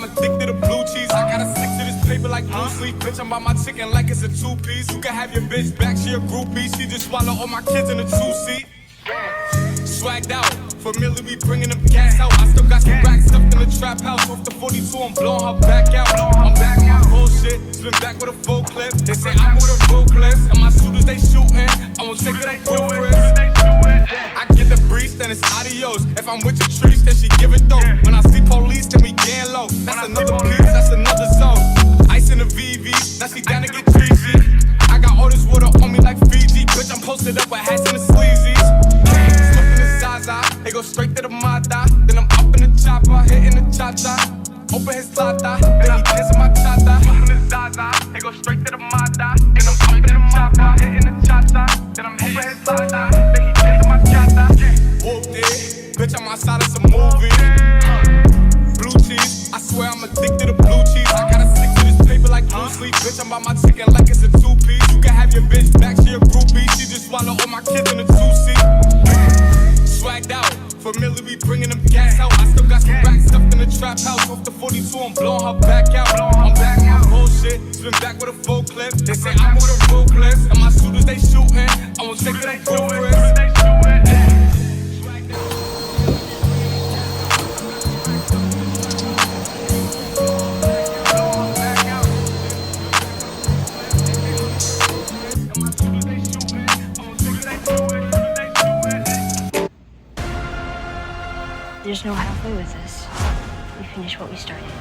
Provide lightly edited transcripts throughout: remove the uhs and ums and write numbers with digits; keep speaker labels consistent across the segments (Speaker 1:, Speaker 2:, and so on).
Speaker 1: I'm addicted to blue cheese. I got a stick to this paper like blue sleep. Bitch, I'm by my chicken like it's a two-piece. You can have your bitch back, she a groupie. She just swallow all my kids in a two-seat. Swagged out, familiar, we bringing them gas out. I still got some racks stuffed in the trap house. Off the 42, I'm blowing her back out. I'm back on my bullshit, spin back with a full clip. They say I'm with a full clip, and my shooters they shooting. I won't take it up full risk. I get the breeze, then it's adios. If I'm with your trees, then she give it though. When I see police, then we gang low. That's another piece, that's another zone. Ice in the VV, now she down to get treachy. I got all this water on me like Fiji. Bitch, I'm posted up with hats and the sleazies. They go straight to the mata. Then I'm up in the chopper, hitting the cha-cha. Open his tata, then he dancing my cha-cha. Open his zaza, they go straight to the mata. Then I'm up in the chopper, hitting the cha-cha. Then I'm open his tata, then he dancing my cha-cha. Whooped it, bitch, I'm outside of some movie. Blue cheese, I swear I'm addicted to blue cheese. I gotta stick to this paper like blue sleep. Bitch, I'm by my chicken like it's a two-piece. You can have your bitch back, she a groupie. She just swallow all my kids in a two-seat. Swagged out, familiar, we bringing them gas out. I still got some racks stuffed in the trap house. Off the 42, I'm blowing her back out. I'm back on my bullshit, spin back with a full clip. They say I'm with a full clip, and my shooters they shooting. I won't take it up full risk.
Speaker 2: There's no halfway with this. We finish what we started.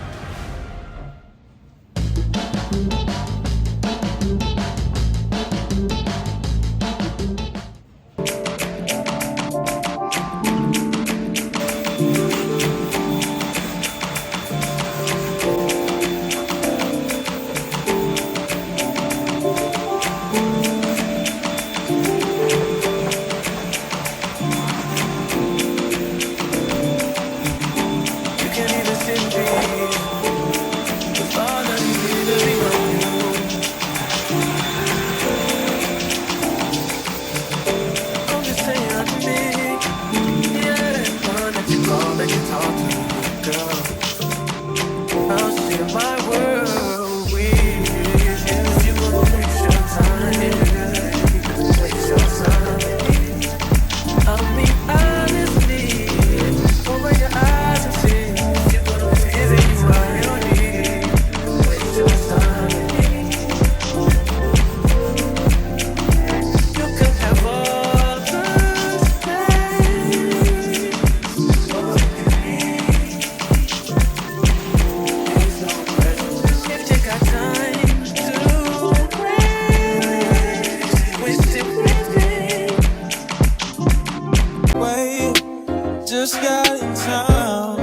Speaker 3: Just got in town,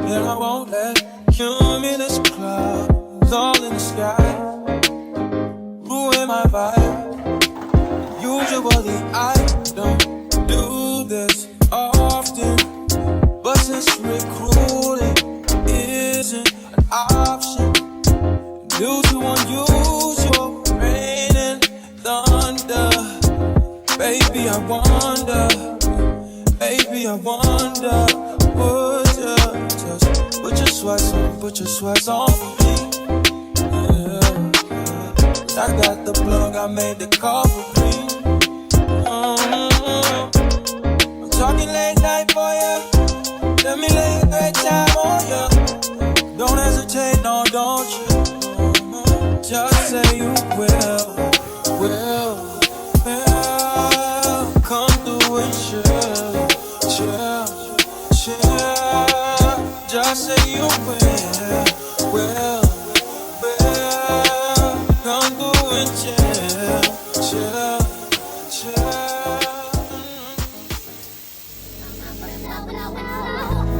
Speaker 3: and I won't let cumulus clouds all in the sky ruin my vibe. Usually I don't do this often, but since recruiting isn't an option due to unusual rain and thunder, baby, I wonder. Baby, I wonder, would you just put your sweats on for me? Yeah. I got the plug, I made the call for me. I'm talking late night for you. Let me lay a great time on you. Don't hesitate, no, don't you? Just say you will. Come through and chill. Just say you will, come through and chill.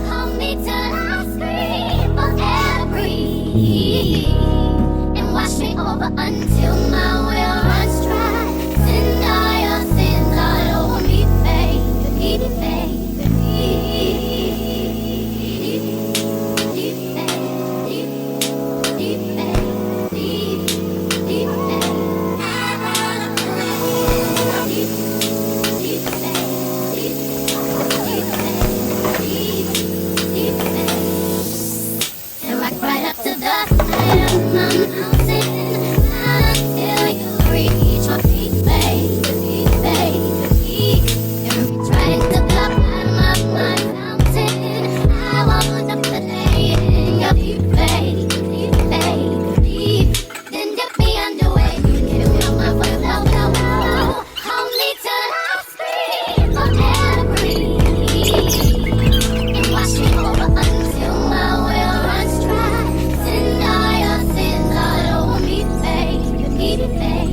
Speaker 4: Hold me till I scream or air breathe, and wash me over until my will runs dry. Send all your sins all over me, baby, baby. Right up my mountain until you reach my peak, baby, peak, baby. You're trying to block my fountain. I wanna play in your peak, baby, peak, baby. Then dip me underway. Hit me on my foot, low, low, low. Hold me till I scream forever, breathe. And wash me over until my well runs dry. Send all your sins all over me, baby, baby.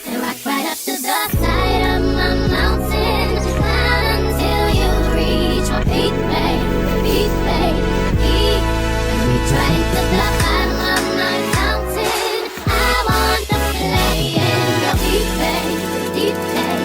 Speaker 4: And rock right up to the side of my mountain until you reach my peak, baby, baby. And we trying to block out my fountain. I want to play in your peak, baby, baby.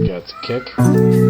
Speaker 5: Got the kick.